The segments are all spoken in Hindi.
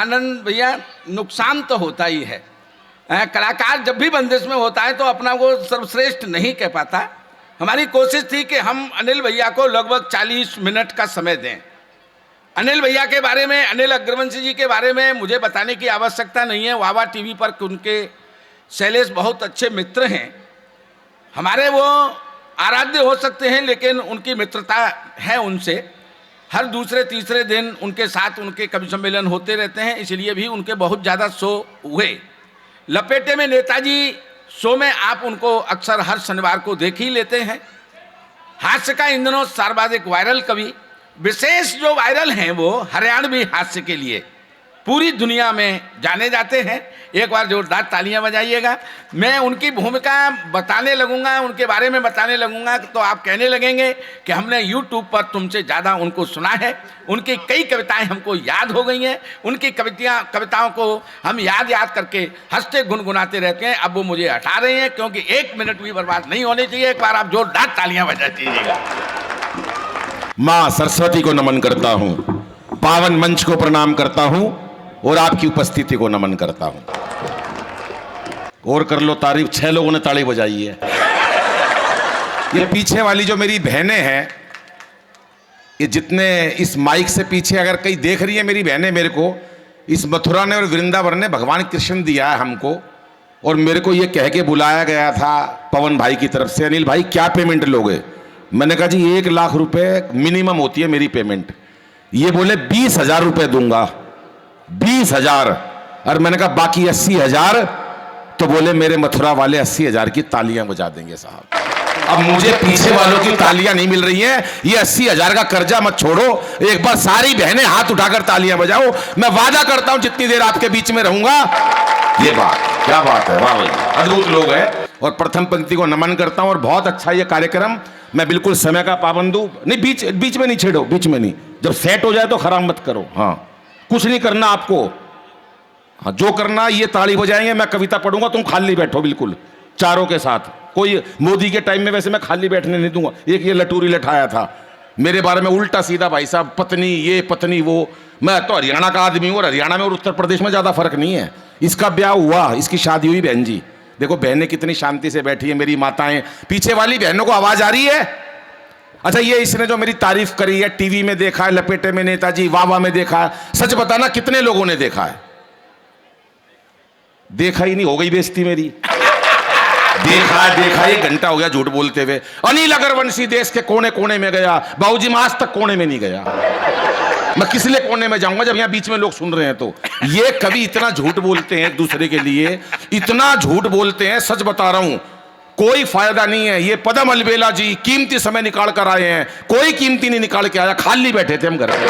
आनंद भैया, नुकसान तो होता ही है। कलाकार जब भी बंदिश में होता है तो अपना वो सर्वश्रेष्ठ नहीं कह पाता। हमारी कोशिश थी कि हम अनिल भैया को लगभग 40 मिनट का समय दें। अनिल भैया के बारे में, अनिल अग्रवंशी जी के बारे में मुझे बताने की आवश्यकता नहीं है। वावा टीवी पर उनके शैलेश बहुत अच्छे मित्र हैं, हमारे वो आराध्य हो सकते हैं, लेकिन उनकी मित्रता है उनसे। हर दूसरे तीसरे दिन उनके साथ उनके कवि सम्मेलन होते रहते हैं, इसलिए भी उनके बहुत ज़्यादा शो हुए। लपेटे में नेताजी शो में आप उनको अक्सर हर शनिवार को देख ही लेते हैं। हास्य का इन दिनों सर्वाधिक वायरल कवि, विशेष जो वायरल हैं वो हरियाणवी हास्य के लिए पूरी दुनिया में जाने जाते हैं। एक बार जोरदार तालियां बजाइएगा। मैं उनकी भूमिका बताने लगूंगा, उनके बारे में बताने लगूंगा तो आप कहने लगेंगे कि हमने YouTube पर तुमसे ज़्यादा उनको सुना है। उनकी कई कविताएं हमको याद हो गई हैं। उनकी कविताओं को हम याद करके हंसते गुनगुनाते रहते हैं। अब वो मुझे हटा रहे हैं क्योंकि 1 मिनट भी बर्बाद नहीं होनी चाहिए। एक बार आप जोरदार तालियां बजा दीजिएगा। माँ सरस्वती को नमन करता हूँ, पावन मंच को प्रणाम करता हूँ और आपकी उपस्थिति को नमन करता हूँ। और कर लो तारीफ, 6 लोगों ने ताली बजाई है। ये पीछे वाली जो मेरी बहनें हैं, ये जितने इस माइक से पीछे अगर कहीं देख रही है मेरी बहनें, मेरे को इस मथुरा ने और वृंदावन ने भगवान कृष्ण दिया है हमको। और मेरे को ये कह के बुलाया गया था पवन भाई की तरफ से, अनिल भाई क्या पेमेंट लोगे? मैंने कहा जी 1 लाख रुपए मिनिमम होती है मेरी पेमेंट। ये बोले 20,000 रुपए दूंगा, 20,000। और मैंने कहा बाकी 80,000। तो बोले मेरे मथुरा वाले 80,000 की तालियां बजा देंगे साहब। अब मुझे पीछे वालों की तालियां नहीं मिल रही हैं। ये 80,000 का कर्जा मत छोड़ो, एक बार सारी बहनें हाथ उठाकर तालियां बजाओ। मैं वादा करता हूं जितनी देर आपके बीच में रहूंगा। ये बात क्या बात है, वाह भाई, अद्भुत लोग हैं। और प्रथम पंक्ति को नमन करता हूं। और बहुत अच्छा ये कार्यक्रम, मैं बिल्कुल समय का पाबंद हूं। नहीं, बीच में नहीं छेड़ो, बीच में नहीं। जब सेट हो जाए तो खराब मत करो। हाँ, कुछ नहीं करना आपको। हाँ, जो करना ये ताली बजाएंगे, मैं कविता पढ़ूंगा, तुम खाली बैठो बिल्कुल चारों के साथ। कोई मोदी के टाइम में वैसे मैं खाली बैठने नहीं दूंगा। एक ये लटूरी लठाया था मेरे बारे में उल्टा सीधा, भाई साहब, पत्नी ये पत्नी वो। मैं तो हरियाणा का आदमी हूँ और हरियाणा में और उत्तर प्रदेश में ज़्यादा फर्क नहीं है। इसका ब्याह हुआ, इसकी शादी हुई। बहन जी देखो, बहनें कितनी शांति से बैठी है, मेरी माताएं। पीछे वाली बहनों को आवाज आ रही है? अच्छा, ये इसने जो मेरी तारीफ करी है, टीवी में देखा है, लपेटे में नेताजी, वाह में देखा है। सच बताना कितने लोगों ने देखा है? देखा ही नहीं, हो गई बेइज्जती मेरी। देखा, 1 घंटा हो गया झूठ बोलते हुए। अनिल अग्रवंशी देश के कोने कोने में गया, बाबूजी मैं आज तक कोने में नहीं गया। मैं किस लिए कोने में जाऊंगा जब यहां बीच में लोग सुन रहे हैं? तो ये कभी इतना झूठ बोलते हैं एक दूसरे के लिए, इतना झूठ बोलते हैं। सच बता रहा हूं, कोई फायदा नहीं है। ये पदम अलबेला जी कीमती समय निकाल कर आए हैं, कोई कीमती नहीं निकाल के आया, खाली बैठे थे हम घर पे।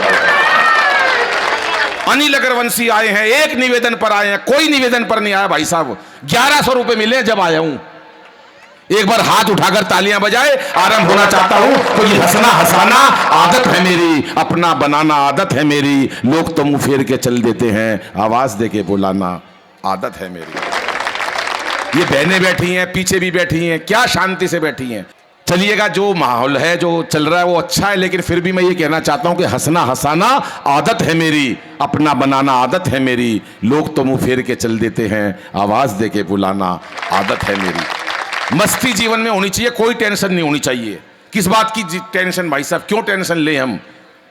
अनिल अग्रवंशी आए हैं, एक निवेदन पर आए हैं, कोई निवेदन पर नहीं आया भाई साहब। 1100 रुपए मिले जब आया हूं। एक बार हाथ उठाकर तालियां बजाए। आरंभ होना चाहता हूं तो ये हंसना हंसाना आदत है मेरी, अपना बनाना आदत है मेरी। लोग तो मुंह फेर के चल देते हैं, आवाज दे के बुलाना आदत है मेरी। ये बहनें बैठी हैं, पीछे भी बैठी हैं, क्या शांति से बैठी हैं। चलिएगा, जो माहौल है, जो चल रहा है वो अच्छा है, लेकिन फिर भी मैं ये कहना चाहता हूं कि हंसना हंसाना आदत है मेरी, अपना बनाना आदत है मेरी। लोग तो मुंह फेर के चल देते हैं, आवाज दे के बुलाना आदत है मेरी। मस्ती जीवन में होनी चाहिए, कोई टेंशन नहीं होनी चाहिए। किस बात की टेंशन भाई साहब, क्यों टेंशन ले हम?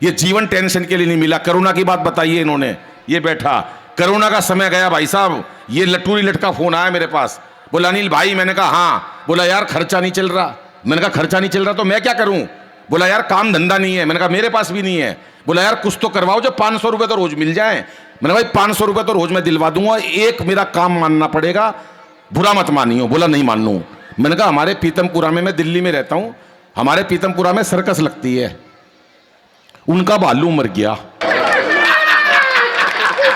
ये जीवन टेंशन के लिए नहीं मिला। कोरोना की बात बताइए इन्होंने, ये बैठा, कोरोना का समय गया भाई साहब। ये लटूरी लटका फोन आया मेरे पास, बोला अनिल भाई। मैंने कहा हाँ। बोला यार खर्चा नहीं चल रहा। मैंने कहा खर्चा नहीं चल रहा तो मैं क्या करूं? बोला यार काम धंधा नहीं है। मैंने कहा मेरे पास भी नहीं है। बोला यार कुछ तो करवाओ जो 500 रुपए तो रोज मिल जाए। मैंने भाई 500 रुपए तो रोज मैं दिलवा दूंगा, एक मेरा काम मानना पड़ेगा, बुरा मत मानियो। बोला नहीं मान लूं। मैंने कहा हमारे पीतमपुरा में, मैं दिल्ली में रहता हूं, हमारे पीतमपुरा में सर्कस लगती है, उनका भालू मर गया।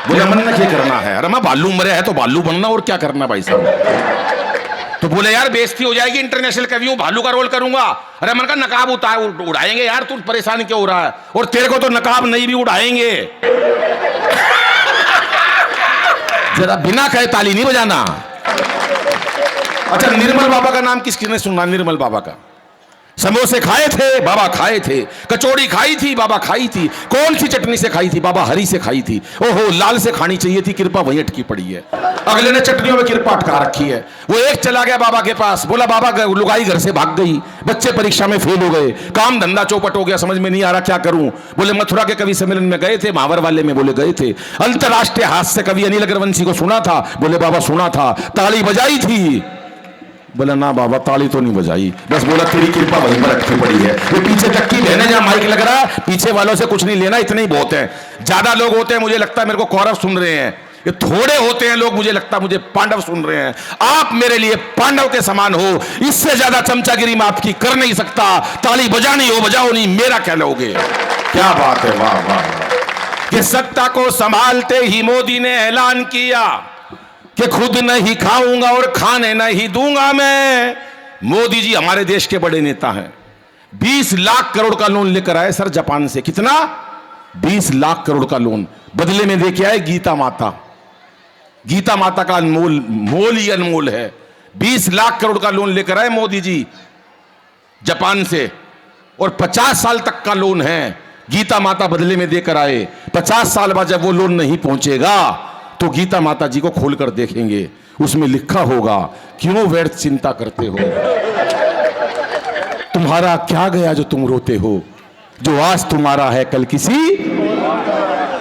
बोला मन ने क्या करना है? अरे मैं भालू मरे है तो भालू बनना, और क्या करना भाई साहब। तो बोले यार बेइज्जती हो जाएगी, इंटरनेशनल कवि हूं, भालू का रोल करूंगा। अरे मैंने कहा नकाब उड़ाएंगे यार, तू परेशान क्यों हो रहा है? और तेरे को तो नकाब नहीं भी उड़ाएंगे। जरा बिना कहे ताली नहीं बजाना। अच्छा, निर्मल बाबा का नाम किसने सुना? निर्मल बाबा का समोसे खाए थे बाबा खाए थे, कचौड़ी खाई थी बाबा खाई थी, कौन सी चटनी से खाई थी बाबा हरी से खाई थी, ओहो लाल से खानी चाहिए थी, कृपा वहीं अटकी पड़ी है। अगले ने चटनियों में कृपा अटका रखी है। वो एक चला गया बाबा के पास, बोला बाबा लुगाई घर से भाग गई, बच्चे परीक्षा में फेल हो गए, काम धंधा चौपट हो गया, समझ में नहीं आ रहा क्या करूं। बोले मथुरा के कवि सम्मेलन में गए थे, महावर वाले में बोले गए थे, अंतरराष्ट्रीय हास्य कवि अनिल अग्रवंशी को सुना था, बोले बाबा सुना था, ताली बजाई थी। बोला ना बाबा ताली तो नहीं बजाई, बस बोला तेरी कृपा वहीं पर अटकी पड़ी है। ये पीछे तक की बहने जहां माइक लग रहा, पीछे वालों से कुछ नहीं लेना, इतने ही बहुत है। ज्यादा लोग होते हैं मुझे लगता है मेरे को कौरव सुन रहे हैं, ये थोड़े होते हैं लोग मुझे लगता है मुझे पांडव सुन रहे हैं। आप मेरे लिए पांडव के समान हो, इससे ज्यादा चमचागिरी मैं आपकी कर नहीं सकता। ताली बजानी हो बजाओ, नहीं मेरा क्या लोगे। क्या बात है, वाह वाह। कि सत्ता को संभालते ही मोदी ने ऐलान किया कि खुद नहीं खाऊंगा और खाने नहीं दूंगा मैं। मोदी जी हमारे देश के बड़े नेता हैं। 20 लाख करोड़ का लोन लेकर आए सर जापान से। कितना? 20 लाख करोड़ का लोन बदले में देके आए गीता माता। गीता माता का अनमोल मोल ही अनमोल है। 20 लाख करोड़ का लोन लेकर आए मोदी जी जापान से, और 50 साल तक का लोन है। गीता माता बदले में देकर आए। 50 साल बाद जब वो लोन नहीं पहुंचेगा तो गीता माता जी को खोलकर देखेंगे, उसमें लिखा होगा क्यों व्यर्थ चिंता करते हो, तुम्हारा क्या गया जो तुम रोते हो, जो आज तुम्हारा है कल किसी।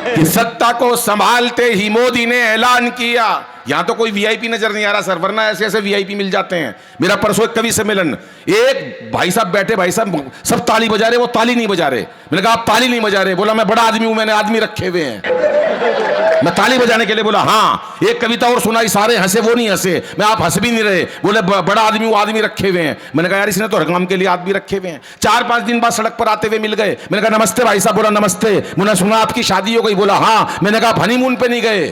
कि सत्ता को संभालते ही मोदी ने ऐलान किया। यहां तो कोई वीआईपी नजर नहीं आ रहा सर, वरना ऐसे ऐसे वीआईपी मिल जाते हैं। मेरा परसों एक कवि सम्मेलन, एक भाई साहब बैठे, भाई साहब सब ताली बजा रहे, वो ताली नहीं बजा रहे। मैंने कहा आप ताली नहीं बजा रहे? बोला मैं बड़ा आदमी हूं, मैंने आदमी रखे हुए हैं, मैं ताली बजाने के लिए। बोला हाँ। एक कविता और सुनाई, सारे हंसे, वो नहीं हंसे। मैं आप हंस भी नहीं रहे। बोले बड़ा आदमी, वो आदमी रखे हुए हैं। मैंने कहा यार इसने तो हर काम के लिए आदमी रखे हुए हैं। 4-5 दिन बाद सड़क पर आते हुए मिल गए। मैंने कहा नमस्ते भाई साहब। बोला नमस्ते। मैंने सुना आपकी शादी हो गई। बोला हाँ। मैंने कहा हनीमून पे नहीं गए?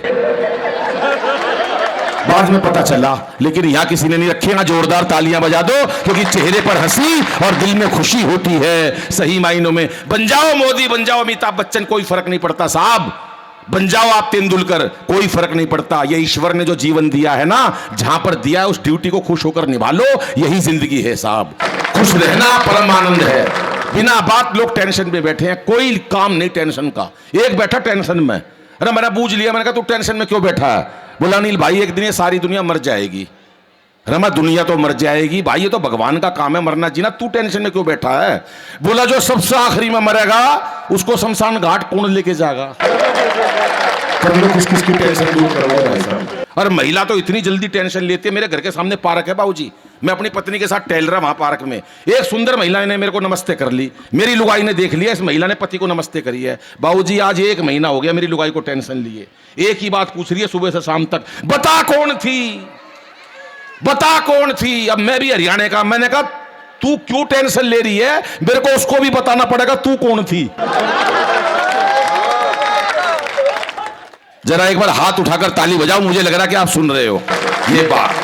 बाद में पता चला, लेकिन यहां किसी ने नहीं रखे। ना जोरदार तालियां बजा दो, क्योंकि चेहरे पर हंसी और दिल में खुशी होती है सही मायनों में। बन जाओ मोदी, बन जाओ अमिताभ बच्चन, कोई फर्क नहीं पड़ता साहब। बन जाओ आप तेंदुलकर, कोई फर्क नहीं पड़ता। ये ईश्वर ने जो जीवन दिया है ना, जहां पर दिया है उस ड्यूटी को खुश होकर निभा लो, यही जिंदगी है साहब। खुश रहना परम आनंद है। बिना बात लोग टेंशन में बैठे हैं, कोई काम नहीं टेंशन का। एक बैठा टेंशन में, अरे मैंने पूछ लिया, मैंने कहा तू टेंशन में क्यों बैठा है? बोला अनिल भाई एक दिन ये सारी दुनिया मर जाएगी। अरे मैं दुनिया तो मर जाएगी भाई, ये तो भगवान का काम है मरना जीना, तू टेंशन में क्यों बैठा है? बोला जो सबसे आखिरी में मरेगा उसको शमशान घाट कौन लेके जाएगा? कर लो किस किस की टेंशन दूर करोगे भाई साहब। और महिला तो इतनी जल्दी टेंशन लेती है। मेरे घर के सामने पार्क है बाबूजी, मैं अपनी पत्नी के साथ टहल रहा वहां पार्क में, एक सुंदर महिला ने मेरे को नमस्ते कर ली। मेरी लुगाई ने देख लिया, इस महिला ने पति को नमस्ते करी है। बाबूजी आज 1 महीना हो गया मेरी लुगाई को टेंशन लिए, एक ही बात पूछ रही है सुबह से शाम तक, बता कौन थी, बता कौन थी। अब मैं भी हरियाणा का, मैंने कहा तू क्यों टेंशन ले रही है, मेरे को उसको भी बताना पड़ेगा तू कौन थी। जरा एक बार हाथ उठाकर ताली बजाओ, मुझे लग रहा कि आप सुन रहे हो ये बात।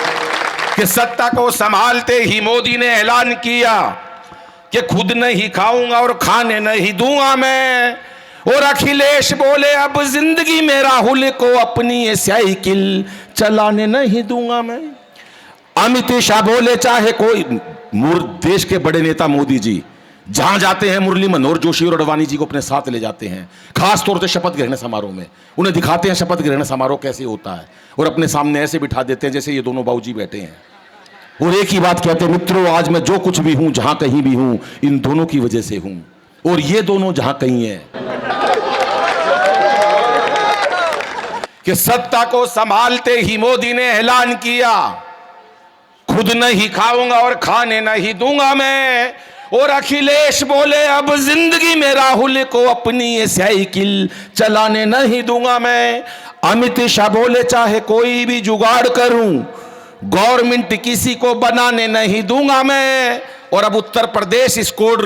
कि सत्ता को संभालते ही मोदी ने ऐलान किया कि खुद नहीं खाऊंगा और खाने नहीं दूंगा मैं। और अखिलेश बोले अब जिंदगी में राहुल को अपनी ये साइकिल चलाने नहीं दूंगा मैं। अमित शाह बोले चाहे कोई, देश के बड़े नेता मोदी जी जहां जाते हैं मुरली मनोहर जोशी और अडवाणी जी को अपने साथ ले जाते हैं, खास तौर से शपथ ग्रहण समारोह में उन्हें दिखाते हैं शपथ ग्रहण समारोह कैसे होता है, और अपने सामने ऐसे बिठा देते हैं जैसे ये दोनों बाबूजी बैठे हैं, और एक ही बात कहते हैं मित्रों आज मैं जो कुछ भी हूं जहां कहीं भी हूं इन दोनों की वजह से हूं, और ये दोनों जहां कहीं हैं। कि सत्ता को संभालते ही मोदी ने ऐलान किया खुद नहीं खाऊंगा और खाने नहीं दूंगा मैं। और अखिलेश बोले अब जिंदगी में राहुल को अपनी ये साइकिल चलाने नहीं दूंगा मैं। अमित शाह बोले चाहे कोई भी जुगाड़ करूं गवर्नमेंट किसी को बनाने नहीं दूंगा मैं। और अब उत्तर प्रदेश स्कोर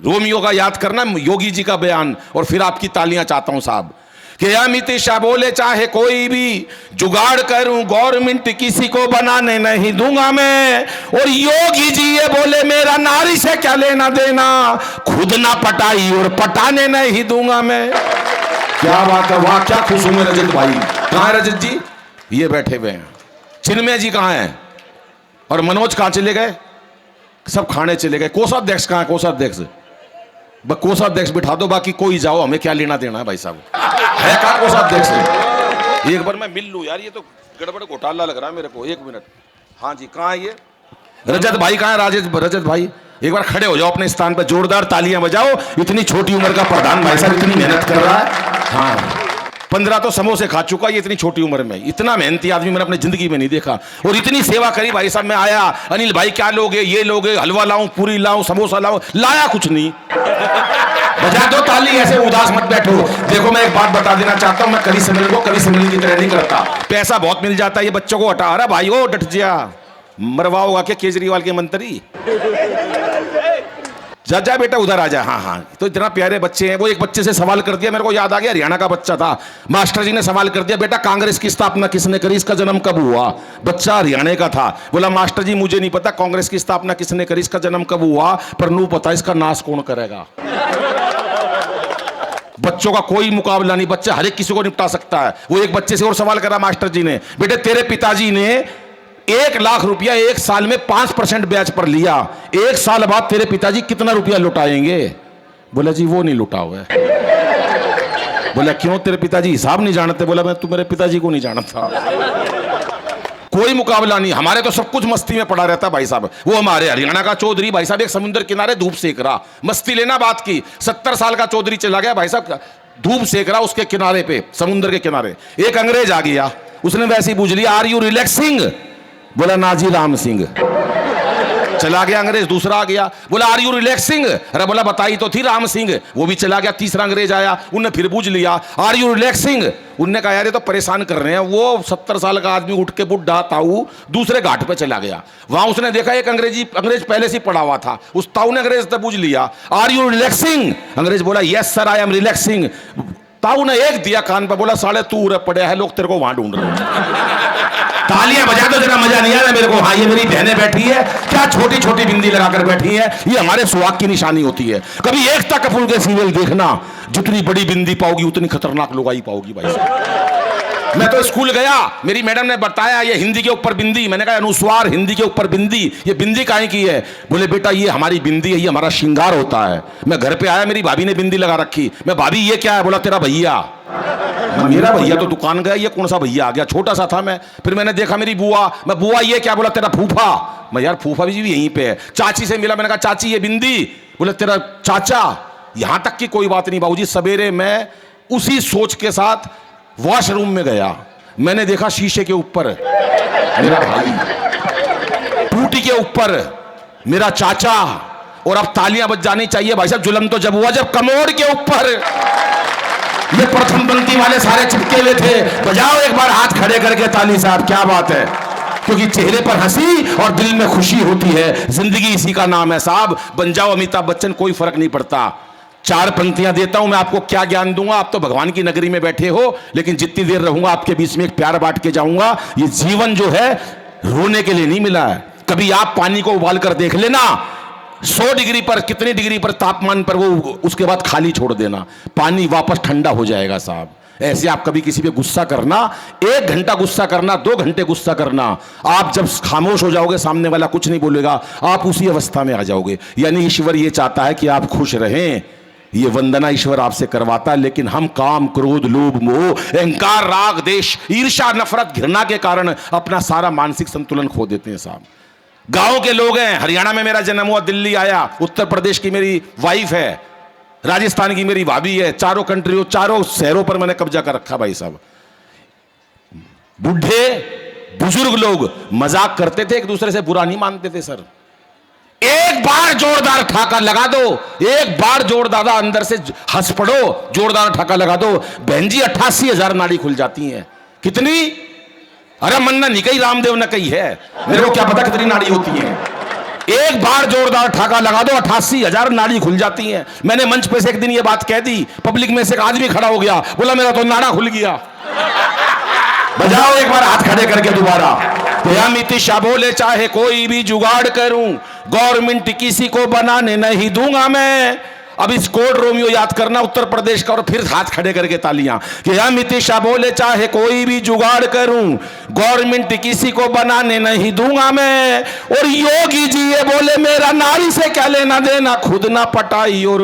रोमियो का याद करना, योगी जी का बयान, और फिर आपकी तालियां चाहता हूं साहब। कि अमित शाह बोले चाहे कोई भी जुगाड़ करूं गवर्नमेंट किसी को बनाने नहीं दूंगा मैं। और योगी जी ये बोले मेरा नारी से क्या लेना देना, खुद ना पटाई और पटाने नहीं दूंगा मैं। क्या बात है, वाह क्या खुश हूं मैं। रजत भाई कहां है? रजत जी ये बैठे हुए हैं। चिन्मय जी कहां हैं? और मनोज कहां चले गए? सब खाने चले गए। कोषाध्यक्ष कहाँ है? कोषाध्यक्ष, कोषाध्यक्ष बिठा दो, बाकी कोई जाओ, हमें क्या लेना देना है भाई साहब। है कहाँ कोषाध्यक्ष? एक बार मैं मिल लूं यार, ये तो गड़बड़ घोटाला लग रहा है मेरे को। एक मिनट, हाँ जी, कहाँ है ये? रजत भाई कहाँ है? रजत भाई एक बार खड़े हो जाओ अपने स्थान पर, जोरदार तालियां बजाओ। इतनी छोटी उम्र का प्रधान भाई साहब इतनी मेहनत कर रहा है। हाँ, 15 तो समोसे खा चुका ये इतनी छोटी उम्र में। इतना मेहनती आदमी मैंने अपनी जिंदगी में नहीं देखा। और इतनी सेवा करी भाई साहब। मैं आया, अनिल भाई क्या लोगे? ये लोगे, हलवा लाऊं, पूरी लाऊं, समोसा लाऊं, लाया कुछ नहीं। बजा दो ताली, ऐसे उदास मत बैठो। देखो मैं एक बात बता देना चाहता हूं, मैं कभी सम्मेलन की तरह नहीं करता। पैसा बहुत मिल जाता है, ये बच्चों को हटा रहा भाई। ओ डट जा, मरवाओगा क्या केजरीवाल के मंत्री? जा बेटा उधर आ जा। हाँ हाँ, तो इतना प्यारे बच्चे हैं। वो एक बच्चे से सवाल कर दिया, मेरे को याद आ गया, हरियाणा का बच्चा था। मास्टर जी ने सवाल कर दिया, बेटा कांग्रेस की स्थापना किसने करी, इसका जन्म कब हुआ? बच्चा हरियाणा का था। बोला मास्टर जी मुझे नहीं पता कांग्रेस की स्थापना किसने करी, इसका जन्म कब हुआ, पर नू पता इसका नाश कौन करेगा। बच्चों का कोई मुकाबला नहीं, बच्चा हर एक किसी को निपटा सकता है। वो एक बच्चे से और सवाल करा मास्टर जी ने, बेटे तेरे पिताजी ने 1 लाख रुपया 1 साल में 5% ब्याज पर लिया, 1 साल बाद तेरे पिताजी कितना रुपया लौटाएंगे? बोला जी वो नहीं लुटा हुआ है। बोला क्यों, तेरे पिताजी हिसाब नहीं जानते? बोला मैं तो मेरे पिताजी को नहीं जानता। कोई मुकाबला नहीं, हमारे तो सब कुछ मस्ती में पड़ा रहता भाई साहब। वो हमारे हरियाणा का चौधरी भाई साहब एक समुद्र किनारे धूप सेक रहा, मस्ती लेना बात की। 70 साल का चौधरी चला गया भाई साहब, धूप सेक रहा उसके किनारे पे, समुद्र के किनारे। एक अंग्रेज आ गया, उसने वैसे ही पूछ लिया आर यू रिलैक्सिंग? बोला नाजी राम सिंह। चला गया अंग्रेज। दूसरा आ गया, बोला आर यू रिलैक्सिंग? अरे बोला बताई तो थी राम सिंह। वो भी चला गया। तीसरा अंग्रेज आया, उनने फिर पूछ लिया आर यू रिलैक्सिंग? उनने कहा यार ये तो परेशान कर रहे हैं। वो 70 साल का आदमी उठ के बुढ़ा ताऊ दूसरे घाट पे चला गया। वहां उसने देखा एक अंग्रेज पहले से पड़ा हुआ था। उस ताऊ ने अंग्रेज से पूछ लिया आर यू रिलैक्सिंग? अंग्रेज बोला yes sir I am relaxing. ताऊ ने एक दिया कान पर, बोला साले तू रे पड़े है, लोग तेरे को वहां ढूंढ रहे हैं। तालियां बजा दो, जरा मजा नहीं आ रहा मेरे को। हाँ ये मेरी बहनें बैठी है, क्या छोटी छोटी बिंदी लगाकर बैठी है, ये हमारे सुहाग की निशानी होती है। कभी एकता कपूर के सीरियल देखना, जितनी बड़ी बिंदी पाओगी उतनी खतरनाक लुगाई पाओगी भाई साहब। मैं तो स्कूल गया, मेरी मैडम ने बताया ये हिंदी के ऊपर बिंदी। मैंने कहा अनुस्वार हिंदी के ऊपर बिंदी, ये बिंदी काहे की है? बोले बेटा ये हमारी बिंदी है, ये हमारा श्रृंगार होता है। मैं घर पे आया, मेरी भाभी ने बिंदी लगा रखी। मैं भाभी ये क्या है? बोला तेरा भैया। मेरा भैया तो दुकान गया, ये कौन सा भैया आ गया? छोटा सा था मैं। फिर मैंने देखा मेरी बुआ, मैं बुआ ये क्या? बोला तेरा फूफा। मैं यार फूफा भी यहीं पे है। चाची से मिला, मैंने कहा चाची ये बिंदी। बोले तेरा चाचा। यहां तक की कोई बात नहीं बाबूजी। सवेरे मैं उसी सोच के साथ वॉशरूम में गया, मैंने देखा शीशे के ऊपर मेरा भाई, टूटी के ऊपर मेरा चाचा। और अब तालियां बज जानी चाहिए भाई साहब। जुल्म तो जब हुआ जब कमोड के ऊपर ये प्रथम पंक्ति वाले सारे चिपके हुए थे। बजाओ एक बार हाथ खड़े करके ताली साहब, क्या बात है। क्योंकि चेहरे पर हंसी और दिल में खुशी होती है। जिंदगी इसी का नाम है साहब। बन जाओ अमिताभ बच्चन, कोई फर्क नहीं पड़ता। 4 पंक्तियां देता हूं मैं आपको, क्या ज्ञान दूंगा? आप तो भगवान की नगरी में बैठे हो, लेकिन जितनी देर रहूंगा आपके बीच में एक प्यार बांट के जाऊंगा। ये जीवन जो है रोने के लिए नहीं मिला है। कभी आप पानी को उबाल कर देख लेना, 100 डिग्री पर, कितनी डिग्री पर तापमान पर, वो उसके बाद खाली छोड़ देना, पानी वापस ठंडा हो जाएगा साहब। ऐसे आप कभी किसी पे गुस्सा करना, 1 घंटा गुस्सा करना, 2 घंटे गुस्सा करना, आप जब खामोश हो जाओगे, सामने वाला कुछ नहीं बोलेगा, आप उसी अवस्था में आ जाओगे। यानी ईश्वर ये चाहता है कि आप खुश रहें। ये वंदना ईश्वर आपसे करवाता है, लेकिन हम काम, क्रोध, लोभ, मोह, अहंकार, राग, देश, ईर्ष्या, नफरत, घृणा के कारण अपना सारा मानसिक संतुलन खो देते हैं साहब। गांव के लोग हैं, हरियाणा में मेरा जन्म हुआ, दिल्ली आया, उत्तर प्रदेश की मेरी वाइफ है, राजस्थान की मेरी भाभी है, चारों कंट्रियों, चारों शहरों पर मैंने कब्जा कर रखा भाई साहब। बुढ़े बुजुर्ग लोग मजाक करते थे, एक दूसरे से बुरा नहीं मानते थे सर। एक बार जोरदार ठाका लगा दो, एक बार जोरदार अंदर से हंस पड़ो, जोरदार ठाका लगा दो, बहन जी 88,000 नाड़ी खुल जाती हैं। कितनी? अरे मन्ना नहीं कही, रामदेव ने कही है, मेरे को क्या पता कितनी नाड़ी होती है। एक बार जोरदार ठाका लगा दो, 88,000 नाड़ी खुल जाती हैं। मैंने मंच पे से एक दिन ये बात कह दी, पब्लिक में से एक आदमी खड़ा हो गया, बोला मेरा तो नाड़ा खुल गया। बजाओ एक बार हाथ खड़े करके दोबारा। अमित शाह बोले चाहे कोई भी जुगाड़ करूं, गवर्नमेंट किसी को बनाने नहीं दूंगा मैं। अब इस कोड रोमियो याद करना उत्तर प्रदेश का, और फिर हाथ खड़े करके तालियां कि अमित शाह बोले चाहे कोई भी जुगाड़ करूं, गवर्नमेंट किसी को बनाने नहीं दूंगा मैं। और योगी जी ये बोले मेरा नारी से क्या लेना देना, खुद ना पटाई। और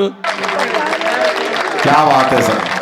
क्या बात है सर।